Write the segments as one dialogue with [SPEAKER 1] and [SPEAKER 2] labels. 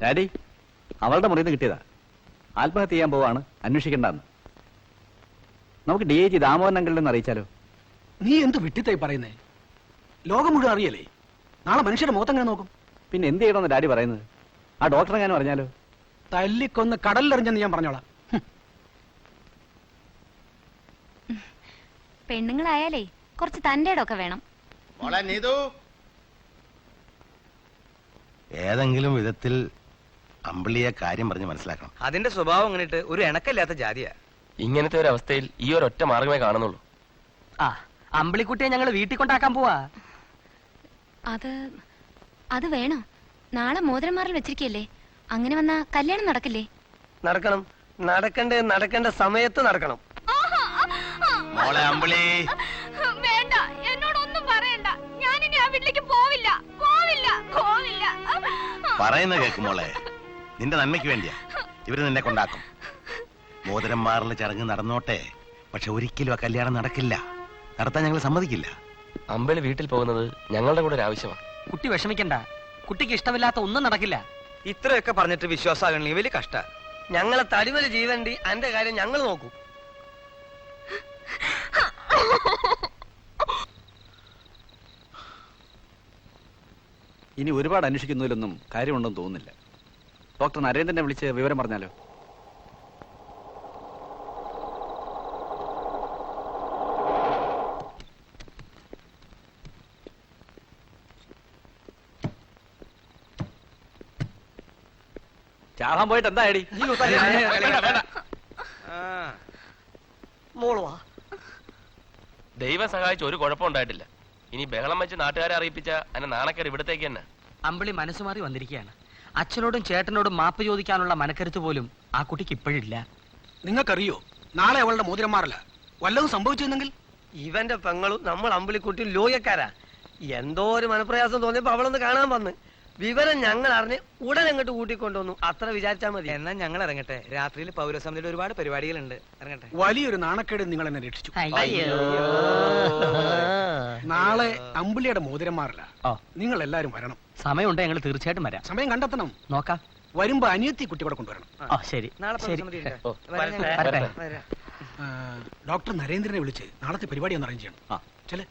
[SPEAKER 1] Daddy, അവളുടെ മുറിയിൽ നിന്ന് കിട്ടിയതാ. ആത്മഹത്യ ചെയ്യാൻ പോവാണ്, അന്വേഷിക്കണ്ടെന്ന്. നമുക്ക് DIG ദാമോദരൻ അങ്കിളിൽ നിന്ന് അറിയിച്ചാലോ?
[SPEAKER 2] നീ എന്ത് വിട്ടിത്തായി പറയുന്നേ? ലോകം മുഴുവൻ അറിയല്ലേ? നാളെ മനുഷ്യരുടെ മുഖത്തെങ്ങനെ നോക്കും?
[SPEAKER 1] പിന്നെ എന്ത് ചെയ്യണമെന്ന് ഡാഡി പറയുന്നത്? ആ ഡോക്ടർ എങ്ങാനും അറിഞ്ഞാലോ?
[SPEAKER 2] തല്ലിക്കൊന്ന് കടലിലെറിഞ്ഞെന്ന് ഞാൻ പറഞ്ഞോളാം.
[SPEAKER 3] പെണ്ണുങ്ങളായാലേ കുറച്ച് തന്റെ ഇടമൊക്കെ വേണം.
[SPEAKER 4] ഏതെങ്കിലും വിധത്തിൽ അമ്പിളിയെ കാര്യം പറഞ്ഞ് മനസ്സിലാക്കണം.
[SPEAKER 5] അതിന്റെ സ്വഭാവം അങ്ങനെയിട്ട് ഒരു ഇണക്കല്ലാത്ത ജാതിയാ.
[SPEAKER 6] ഇങ്ങനത്തെ ഒരു അവസ്ഥയിൽ ഈ ഒരൊറ്റ മാർഗമേ കാണുന്നുള്ളൂ.
[SPEAKER 5] ആ അമ്പിളിക്കുട്ടിയെ ഞങ്ങൾ വീട്ടിൽ കൊണ്ടാക്കാൻ പോവാ.
[SPEAKER 3] അത് വേണോ? നാളെ മോതിരന്മാരിൽ വെച്ചിരിക്കല്ലേ, അങ്ങനെ വന്നാ കല്യാണം നടക്കില്ലേ?
[SPEAKER 5] നടക്കണം, നടക്കേണ്ട സമയത്ത് നടക്കണം.
[SPEAKER 4] മോളെ അമ്പിളി,
[SPEAKER 3] വേണ്ട, എന്നോടൊന്നും പറയണ്ട. ഞാൻ ഇനി ആ വീട്ടിലേക്ക് പോവില്ല, പോവില്ല, പോവില്ല.
[SPEAKER 4] പറയുന്ന കേക്ക് മോളെ. നിന്റെ നന്മയ്ക്ക് വേണ്ടിയാ ഇവര് നിന്നെ കൊണ്ടാക്കും. മോതിരം മാറൽ ചടങ്ങ് നടന്നോട്ടെ, പക്ഷെ ഒരിക്കലും ആ കല്യാണം നടക്കില്ല. നടത്താൻ ഞങ്ങൾ സമ്മതിക്കില്ല.
[SPEAKER 6] അമ്പിളി വീട്ടിൽ പോകുന്നത് ഞങ്ങളുടെ കൂടെ ഒരു ആവശ്യമാണ്.
[SPEAKER 5] കുട്ടി വിഷമിക്കണ്ട, കുട്ടിക്ക് ഇഷ്ടമില്ലാത്ത ഒന്നും നടക്കില്ല. ഇത്രയൊക്കെ പറഞ്ഞിട്ട് വിശ്വാസമാകണമെങ്കിൽ വലിയ കഷ്ട. ഞങ്ങളെ തടിവല് ജീവണ്ടി അന്റെ കാര്യം ഞങ്ങൾ നോക്കൂ.
[SPEAKER 1] ഇനി ഒരുപാട് അന്വേഷിക്കുന്നതിലൊന്നും കാര്യമുണ്ടെന്ന് തോന്നുന്നില്ല. ഡോക്ടർ നരേന്ദ്രനെ വിളിച്ച് വിവരം പറഞ്ഞാലോ? ചാകാൻ പോയിട്ട് എന്താ ഐഡി?
[SPEAKER 5] മോളുവാ,
[SPEAKER 6] ദൈവം സഹായിച്ച് ഒരു കുഴപ്പമുണ്ടായിട്ടില്ല. ഇനി ബഹളം വെച്ച് നാട്ടുകാരെ അറിയിപ്പിച്ച എന്നെ നാണക്കേട് ഇവിടത്തേക്ക് തന്നെ.
[SPEAKER 5] അമ്പിളി മനസ്സുമാറി വന്നിരിക്കുകയാണ്. അച്ഛനോടും ചേട്ടനോടും മാപ്പ് ചോദിക്കാനുള്ള മനക്കരുത്ത് പോലും ആ കുട്ടിക്ക് ഇപ്പോഴില്ല.
[SPEAKER 2] നിങ്ങൾക്കറിയോ, നാളെ അവളുടെ മോതിരന്മാരല്ല വല്ലതും സംഭവിച്ചിരുന്നെങ്കിൽ?
[SPEAKER 5] ഇവന്റെ പെങ്ങളും നമ്മൾ അമ്പിളിക്കുട്ടിയും ലോയക്കാരാ. എന്തോ ഒരു മനപ്രയാസം തോന്നിയപ്പോ അവളൊന്ന് കാണാൻ വന്ന് വിവരം ഞങ്ങൾ അറിഞ്ഞ് ഉടൻ അങ്ങോട്ട് കൂട്ടിക്കൊണ്ടുവന്നു. അത്ര വിചാരിച്ചാൽ മതി.
[SPEAKER 7] എന്നാൽ ഞങ്ങൾ ഇറങ്ങട്ടെ. രാത്രിയിൽ പൗരസമിതിയുടെ ഒരുപാട് പരിപാടികളുണ്ട്. ഇറങ്ങട്ടെ.
[SPEAKER 2] വലിയൊരു നാണക്കേട് നിങ്ങൾ എന്നെ രക്ഷിച്ചു. നാളെ അമ്പിളിയുടെ മോതിരന്മാരല്ല, നിങ്ങൾ എല്ലാരും വരണം.
[SPEAKER 5] സമയമുണ്ട്, ഞങ്ങൾ തീർച്ചയായിട്ടും വരാം.
[SPEAKER 2] സമയം കണ്ടെത്തണം.
[SPEAKER 5] നോക്കാം.
[SPEAKER 2] വരുമ്പോ അനിയത്തി കുട്ടിയോടെ കൊണ്ടുവരണം.
[SPEAKER 5] ശരി,
[SPEAKER 7] നാളെ
[SPEAKER 5] ശരി.
[SPEAKER 7] പൗരസമിതി ഉണ്ട്.
[SPEAKER 6] ഓ,
[SPEAKER 7] വരാം.
[SPEAKER 2] ഡോക്ടർ നരേന്ദ്രനെ വിളിച്ച് നാളത്തെ പരിപാടി ഒന്ന് അറേഞ്ച് ചെയ്യണം. ചെല്.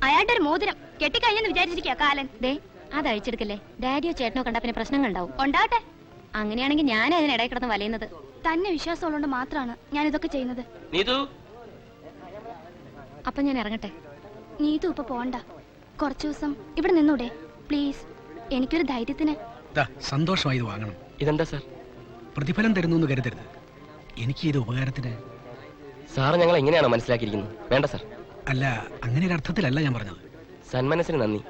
[SPEAKER 3] അയാളുടെ ഒരു മോതിരം കെട്ടിക്കഴിഞ്ഞെന്ന് വിചാരിച്ചിരിക്കുക കാലൻ. ദേ, അത് അഴിച്ചെടുക്കല്ലേ. ഡാഡിയോ ചേട്ടനോ കണ്ടാ പിന്നെ പ്രശ്നങ്ങൾ ഉണ്ടാവും. ഉണ്ടാവട്ടെ. അങ്ങനെയാണെങ്കിൽ ഞാൻ അതിനിടയിൽ കിടന്ന് വലയുന്നത്. തന്നെ വിശ്വാസമുള്ളതുകൊണ്ട് മാത്രമാണ് ഞാൻ ഇതൊക്കെ ചെയ്യുന്നത്. അപ്പൊ ഞാൻ ഇറങ്ങട്ടെ. നീതു ഇപ്പൊ പോണ്ട, കുറച്ചു ദിവസം ഇവിടെ നിന്നൂടെ പ്ലീസ്? എനിക്കൊരു ധൈര്യത്തിന്.
[SPEAKER 2] സന്തോഷമായി ഇത് വാങ്ങണം.
[SPEAKER 6] ഇതെന്താ സാർ?
[SPEAKER 2] പ്രതിഫലം തരുന്നു എന്ന് കരുതരുത്. എനിക്ക് ഇത് ഉപകാരത്തിന്.
[SPEAKER 6] സാറ് ഞങ്ങൾ എങ്ങനെയാണോ മനസ്സിലാക്കിയിരിക്കുന്നത്? വേണ്ട സാർ.
[SPEAKER 2] അല്ല, അങ്ങനെ ഒരു അർത്ഥത്തിലല്ല ഞാൻ പറഞ്ഞത്.
[SPEAKER 6] സന്മനസ്സിന് നന്ദി.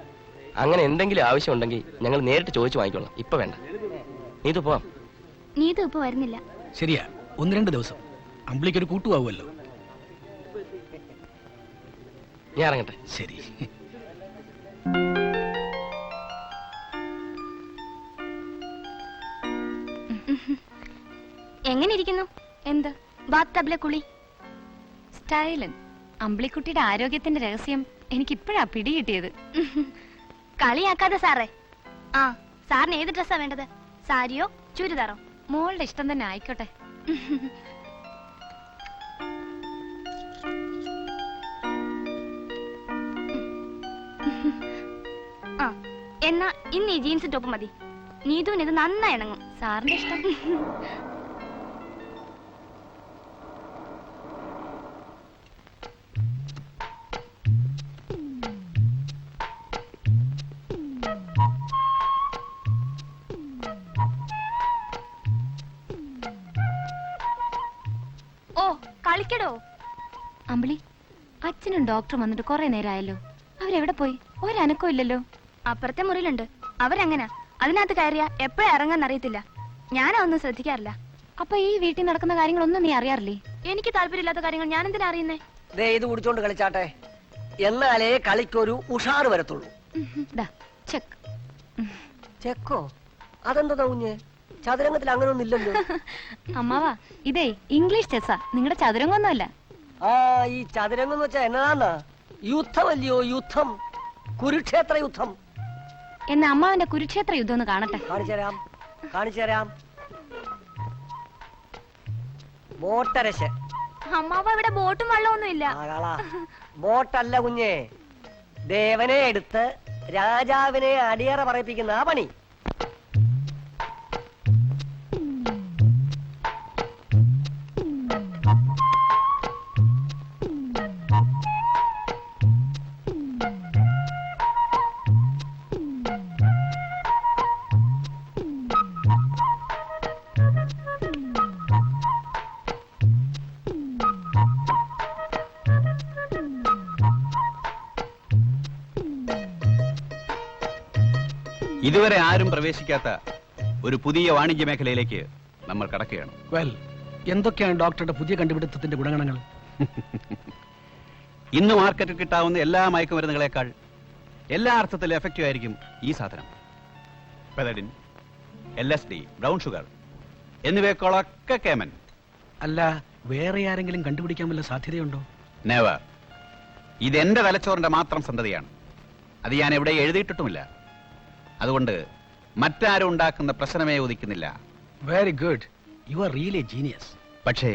[SPEAKER 6] അങ്ങനെ എന്തെങ്കിലും ആവശ്യമുണ്ടെങ്കിൽ ഞങ്ങൾ നേരിട്ട് ചോദിച്ചു വാങ്ങിക്കോളാം. ഇപ്പൊ വേണ്ട. നീതു പോവാം.
[SPEAKER 3] നീതു ഇപ്പൊ വരുന്നില്ല.
[SPEAKER 2] ശരിയാ, 1-2 ദിവസം. അമ്പിളിക്കൊരു കൂട്ടുവാകുമല്ലോ.
[SPEAKER 6] ഞാൻ ഇറങ്ങട്ടെ.
[SPEAKER 2] ശരി.
[SPEAKER 3] എങ്ങനെ ഇരിക്കുന്നു? എന്ത് ബാത്ത് ടബിലെ കുളി? സ്റ്റൈലൻ. അമ്പിളിക്കുട്ടിയുടെ ആരോഗ്യത്തിന്റെ രഹസ്യം എനിക്കിപ്പോഴാ പിടികിട്ടിയത്. കളിയാക്കാതെ സാറേ. ആ, സാറിന് ഏത് ഡ്രസ്സാ വേണ്ടത്? സാരിയോ ചുരിദാറോ? മോളുടെ ഇഷ്ടം തന്നെ ആയിക്കോട്ടെ. ആ, എന്നാ ഇന്ന് ഈ ജീൻസ് ടോപ്പ് മതി. നീതുവിന് ഇത് നന്നായി ഇണങ്ങും. സാറിന്റെ ഇഷ്ടം. ഓ, കളിക്കടോ. അമ്പിളി, അച്ഛനും ഡോക്ടറും വന്നിട്ട് കുറെ നേരമായല്ലോ. അവരെവിടെ പോയി? ഒരനക്കോ ഇല്ലല്ലോ. അപ്പുറത്തെ മുറിയിലുണ്ട്. അവരങ്ങനെ അതിനകത്ത് കയറിയ എപ്പോഴാ ഇറങ്ങാന്നറിയത്തില്ല. ഞാനതൊന്നും ശ്രദ്ധിക്കാറില്ല. അപ്പൊ ഈ വീട്ടിൽ നടക്കുന്ന കാര്യങ്ങളൊന്നും നീ അറിയാറില്ലേ? എനിക്ക് താല്പര്യമില്ലാത്ത കാര്യങ്ങൾ ഞാൻ എന്തിനാ അറിയുന്നേ?
[SPEAKER 5] ഇത് കുടിച്ചോണ്ട് കളിച്ചാട്ടെ, എന്നാലേ കളിക്കൊരു ഉഷാറ് വരത്തുള്ളൂ.
[SPEAKER 3] ചെക്ക്.
[SPEAKER 5] ചെക്കോ? അതെന്താ കുഞ്ഞ്? ചതുരംഗത്തിൽ അങ്ങനെ ഒന്നും ഇല്ലല്ലോ.
[SPEAKER 3] അമ്മാവാ ഇതേ ഇംഗ്ലീഷ് ചെസ്സാ, നിങ്ങളുടെ ചതുരംഗൊന്നുമല്ല.
[SPEAKER 5] ആ ഈ ചതുരംഗം എന്ന് വെച്ചാ എന്നതാന്നാ? യുദ്ധമല്ലയോ യുദ്ധം, കുരുക്ഷേത്ര യുദ്ധം.
[SPEAKER 3] എന്ന അമ്മാവന്റെ കുരുക്ഷേത്ര യുദ്ധം ഒന്ന് കാണട്ടെ.
[SPEAKER 5] കാണിച്ചുതരാം. ബോട്ടരശ്.
[SPEAKER 3] അമ്മാവ ഇവിടെ ബോട്ടും വള്ളമൊന്നും ഇല്ല.
[SPEAKER 5] ബോട്ടല്ല കുഞ്ഞേ, ദേവനെ എടുത്ത് രാജാവിനെ അടിയറ പറയിപ്പിക്കുന്ന ആ പണി.
[SPEAKER 1] ഇതുവരെ ആരും പ്രവേശിക്കാത്ത ഒരു പുതിയ വാണിജ്യ മേഖലയിലേക്ക് നമ്മൾ കടക്കുകയാണ്.
[SPEAKER 2] വെൽ, എന്തൊക്കെയാണ് ഡോക്ടറുടെ പുതിയ കണ്ടുപിടുത്തത്തിന്റെ ഗുണഗണങ്ങൾ?
[SPEAKER 1] ഇന്ന് മാർക്കറ്റിൽ കിട്ടാവുന്ന എല്ലാ മയക്കുമരുന്നുകളെക്കാൾ എല്ലാ അർത്ഥത്തിലും എഫക്റ്റീവ് ആയിരിക്കും ഈ സാധനം. പെലഡിൻ, LSD, ബ്രൗൺ ഷുഗർ എന്നിവയൊക്കെ കേമൻ.
[SPEAKER 2] അല്ല, വേറെ ആരെങ്കിലും കണ്ടുപിടിക്കാൻ വല്ല സാധ്യതയുണ്ടോ?
[SPEAKER 1] നെവർ. ഇതെന്റെ തലച്ചോറിന്റെ മാത്രം സന്തതിയാണ്. അത് ഞാൻ എവിടെ എഴുതിയിട്ടിട്ടുമില്ല. അതുകൊണ്ട് മറ്റാരും ഉണ്ടാക്കുന്ന പ്രശ്നമേ ഉദിക്കുന്നില്ല.
[SPEAKER 2] Very good, you are really genius.
[SPEAKER 1] പക്ഷേ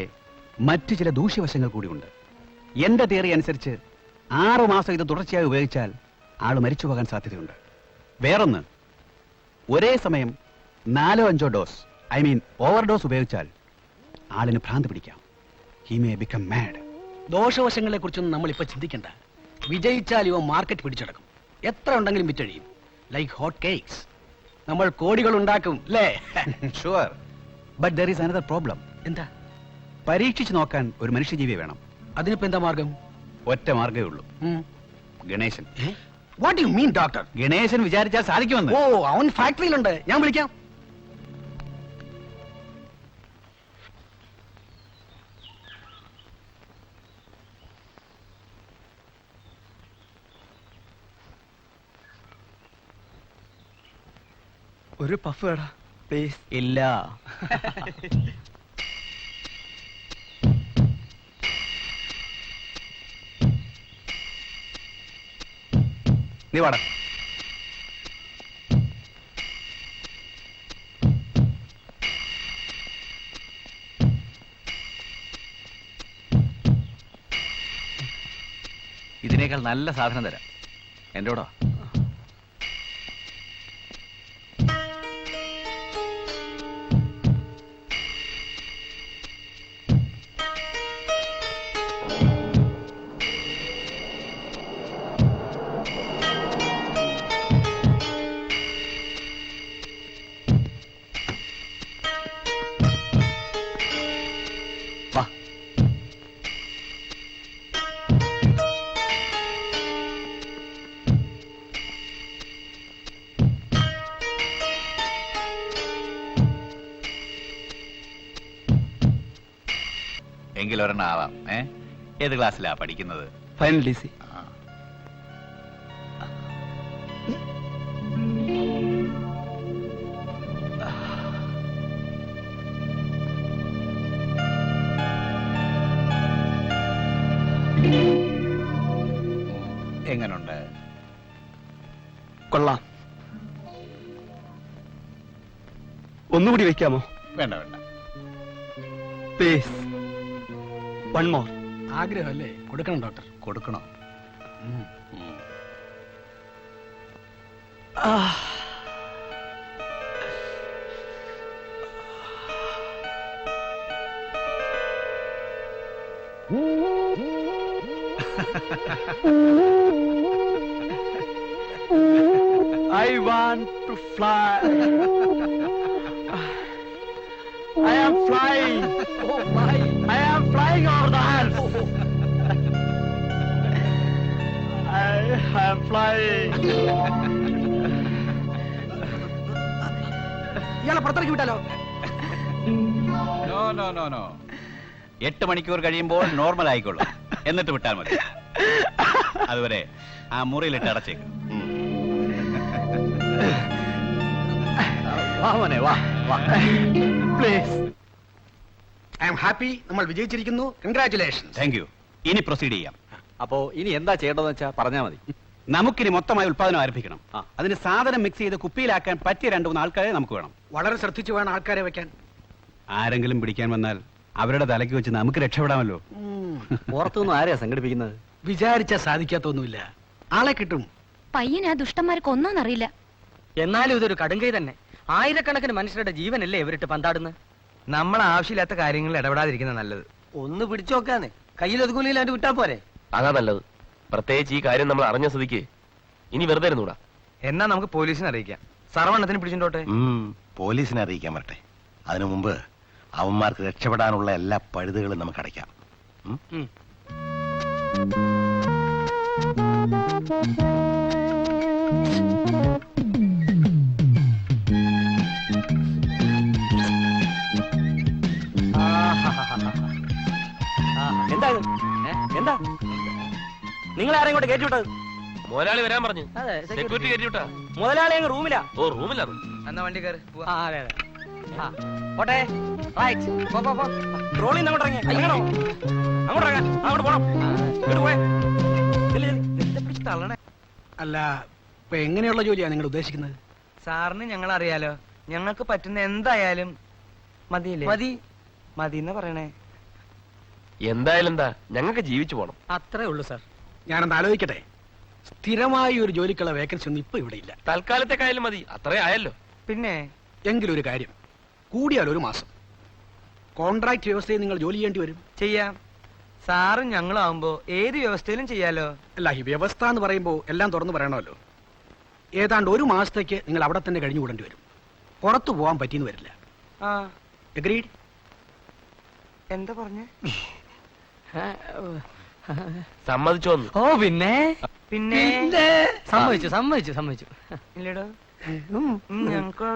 [SPEAKER 1] മറ്റു ചില ദൂഷ്യവശങ്ങൾ കൂടിയുണ്ട്. എന്റെ തിയറി അനുസരിച്ച് 6 മാസം ഇത് തുടർച്ചയായി ഉപയോഗിച്ചാൽ ആള് മരിച്ചു പോകാൻ സാധ്യതയുണ്ട്. വേറൊന്ന്, ഒരേ സമയം 4-5 ഡോസ്, ഐ മീൻ ഓവർഡോസ് ഉപയോഗിച്ചാൽ ആളിന് ഭ്രാന്ത് പിടിക്കാം. He may become mad.
[SPEAKER 2] ദോഷവശങ്ങളെ കുറിച്ചൊന്നും നമ്മൾ ഇപ്പൊ ചിന്തിക്കണ്ട. വിജയിച്ചാൽ ഇവ മാർക്കറ്റ് പിടിച്ചെടുക്കും. എത്ര ഉണ്ടെങ്കിലും വിറ്റഴിയും. Like hot cakes. നമ്മൾ കോടികൾ ഉണ്ടാക്കും, അല്ലേ?
[SPEAKER 1] Sure, but there is another problem.
[SPEAKER 2] എന്താ?
[SPEAKER 1] പരീക്ഷിച്ചു നോക്കാൻ ഒരു മനുഷ്യജീവി വേണം.
[SPEAKER 2] അതിനിപ്പോ എന്താ മാർഗം?
[SPEAKER 1] ഒറ്റ മാർഗമേ ഉള്ളൂ, Ganesan.
[SPEAKER 2] What you mean doctor?
[SPEAKER 1] Ganesan വിചാരിച്ചാൽ സാധിക്കുമെന്ന്.
[SPEAKER 2] ഓ, അവൻ ഫാക്ടറിയിലുണ്ട്, ഞാൻ വിളിക്കാം.
[SPEAKER 7] ഒരു പഫ് വേടാ പ്ലീസ്.
[SPEAKER 1] ഇല്ല. നീ വാടാ. ഇതിനേക്കാൾ നല്ല സാധനം തരാം. എൻ്റെ കൂടെ വാ. എങ്കിലും ഒരെണ്ണം ആവാം. ഏത് ക്ലാസ്സിലാ പഠിക്കുന്നത്?
[SPEAKER 7] Final DC.
[SPEAKER 1] എങ്ങനുണ്ട്?
[SPEAKER 7] കൊള്ളാം. ഒന്നുകൂടി വെക്കാമോ?
[SPEAKER 1] വേണ്ട വേണ്ട,
[SPEAKER 7] പ്ലീസ്. One more.
[SPEAKER 2] ആഗ്രഹം അല്ലേ? കൊടുക്കണം ഡോക്ടർ.
[SPEAKER 1] കൊടുക്കണോ?
[SPEAKER 7] I want to fly. I am flying.
[SPEAKER 5] Oh my.
[SPEAKER 7] I am flying over the Alps. I am flying.
[SPEAKER 2] ഇയാളെ പുറത്തിറക്കി വിട്ടാലോ?
[SPEAKER 1] No no no no. 8 മണിക്കൂർ കഴിയുമ്പോൾ നോർമൽ ആയിക്കോളും. എന്നിട്ട് വിട്ടാൽ മതി. അതുവരെ ആ മുറിയിലിട്ട് അടച്ചേക്കും.
[SPEAKER 7] വാ മോനെ വാ.
[SPEAKER 2] പ്ലീസ്. I am happy. നമ്മൾ വിജയിച്ചിരിക്കുന്നു. കൺഗ്രാറ്റുലേഷൻ.
[SPEAKER 1] Thank you. ഇനി പ്രൊസീഡ് ചെയ്യാം.
[SPEAKER 8] അപ്പോ ഇനി എന്താ ചെയ്യേണ്ടതെന്ന് വെച്ചാ പറഞ്ഞാ മതി.
[SPEAKER 1] നമുക്കിനി മൊത്തമായി ഉത്പാദനം ആരംഭിക്കണം. അതിന് സാധനം മിക്സ് ചെയ്ത് കുപ്പിയിലാക്കാൻ പറ്റിയ 2-3 ആൾക്കാരെ നമുക്ക് വേണം.
[SPEAKER 2] വളരെ ശ്രദ്ധിച്ചു വേണം ആൾക്കാരെ വെക്കാൻ.
[SPEAKER 1] ആരെങ്കിലും പിടിക്കാൻ വന്നാൽ അവരുടെ തലയ്ക്ക് വെച്ച് നമുക്ക് രക്ഷപ്പെടാമല്ലോ.
[SPEAKER 8] പുറത്തുനിന്ന് ആരെയാ സംഘടിപ്പിക്കുന്നത്?
[SPEAKER 2] വിചാരിച്ചാ സാധിക്കാത്തൊന്നുമില്ല. ആളെ കിട്ടും.
[SPEAKER 3] പയ്യനാ ദുഷ്ടന്മാർക്ക് ഒന്നോന്നറിയില്ല.
[SPEAKER 9] എന്നാലും ഇതൊരു കടുങ്കൈ തന്നെ. ആയിരക്കണക്കിന് മനുഷ്യരുടെ ജീവനല്ലേ ഇവരിട്ട് പന്താടുന്നത്.
[SPEAKER 7] നമ്മൾ ആവശ്യമില്ലാത്ത കാര്യങ്ങളിൽ ഇടപെടാതിരിക്കുന്ന നല്ലത്.
[SPEAKER 5] ഒന്ന് പിടിച്ചു നോക്കാന്ന്, കയ്യിലൊതുക്കൂലില്ലാണ്ട് വിട്ടാ പോരെ.
[SPEAKER 6] അതാ നല്ലത്. പ്രത്യേകിച്ച് ഈ കാര്യം നമ്മൾ അറിഞ്ഞ സ്ഥിതിക്ക് ഇനി വെറുതെ ഇരുന്നൂടാ.
[SPEAKER 7] എന്നാ നമുക്ക് പോലീസിനെ അറിയിക്കാം. സർവണ്ണത്തിന് പിടിച്ചിട്ടോട്ടെ.
[SPEAKER 4] പോലീസിനെ അറിയിക്കാൻ വരട്ടെ. അതിനു മുമ്പ് അവന്മാർക്ക് രക്ഷപ്പെടാനുള്ള എല്ലാ പഴുതുകളും നമുക്ക് അടയ്ക്കാം.
[SPEAKER 8] എന്താ ഇത്? എന്താ നിങ്ങൾ ആരെയും കൂടെ കയറ്റിവിട്ടത്?
[SPEAKER 6] മുതലാളി വരാൻ പറഞ്ഞു.
[SPEAKER 9] അതെ,
[SPEAKER 6] സെക്യൂരിറ്റി കയറ്റിവിട്ടാ.
[SPEAKER 8] മുതലാളി അങ്ങ് റൂമിലാ.
[SPEAKER 6] ഓ, റൂമിലാണ്.
[SPEAKER 7] എന്നാ വണ്ടി കയറി പോവാ.
[SPEAKER 9] അതെ അതെ. പോട്ടെ. റൈറ്റ്. പോ.
[SPEAKER 8] ട്രോളിൽ നിന്ന് അങ്ങോട്ട് ഇറങ്ങി. ഇറങ്ങണോ? അങ്ങോട്ട് ഇറങ്ങാൻ. അങ്ങോട്ട് പോണം. ഇങ്ങോട്ട് പോയെ. പിടിച്ച് തള്ളണേ.
[SPEAKER 2] അല്ല, ഇപ്പൊ എങ്ങനെയുള്ള ജോലിയാണ് നിങ്ങൾ ഉദ്ദേശിക്കുന്നത്?
[SPEAKER 7] സാറിന് ഞങ്ങൾ അറിയാലോ. ഞങ്ങൾക്ക് പറ്റുന്ന എന്തായാലും മതിയില്ലേ?
[SPEAKER 5] മതി.
[SPEAKER 7] മതി എന്നാ പറയണേ.
[SPEAKER 6] എന്തായാലും എന്താ, ഞങ്ങൾക്ക് ജീവിച്ചു പോണം.
[SPEAKER 9] അത്രേ ഉള്ളൂ സാർ.
[SPEAKER 2] ഞാനൊന്ന് ആലോചിക്കട്ടെ. സ്ഥിരമായി ഒരു ജോലിക്കുള്ള വേക്കൻസി ഒന്നും ഇപ്പൊ ഇവിടെ ഇല്ല.
[SPEAKER 6] തൽക്കാലത്തേക്കായാലും മതി. അത്രേ ആയല്ലോ.
[SPEAKER 7] പിന്നെ
[SPEAKER 2] എങ്കിലും ഒരു കാര്യം, കൂടിയാൽ 1 മാസം കോൺട്രാക്ട് വ്യവസ്ഥയിൽ നിങ്ങൾ ജോലി ചെയ്യേണ്ടി വരും.
[SPEAKER 7] ചെയ്യാം. സാറും ഞങ്ങളും ആവുമ്പോ ഏത് വ്യവസ്ഥയിലും ചെയ്യാലോ.
[SPEAKER 2] അല്ല, ഈ വ്യവസ്ഥ എന്ന് പറയുമ്പോൾ എല്ലാം തുറന്നു പറയണമല്ലോ. ഏതാണ്ട് 1 മാസത്തേക്ക് നിങ്ങൾ അവിടെ തന്നെ കഴിഞ്ഞു കൂടേണ്ടി വരും. പുറത്തു പോകാൻ പറ്റിയെന്ന് വരില്ല.
[SPEAKER 7] ആ,
[SPEAKER 2] എഗ്രീഡ്?
[SPEAKER 7] എന്താ പറഞ്ഞേ?
[SPEAKER 6] സമ്മതിച്ചോന്ന്.
[SPEAKER 9] ഓ പിന്നെ
[SPEAKER 7] പിന്നെ
[SPEAKER 9] സമ്മതിച്ചു.
[SPEAKER 7] ഇല്ലടോ. ഞങ്ങൾക്ക്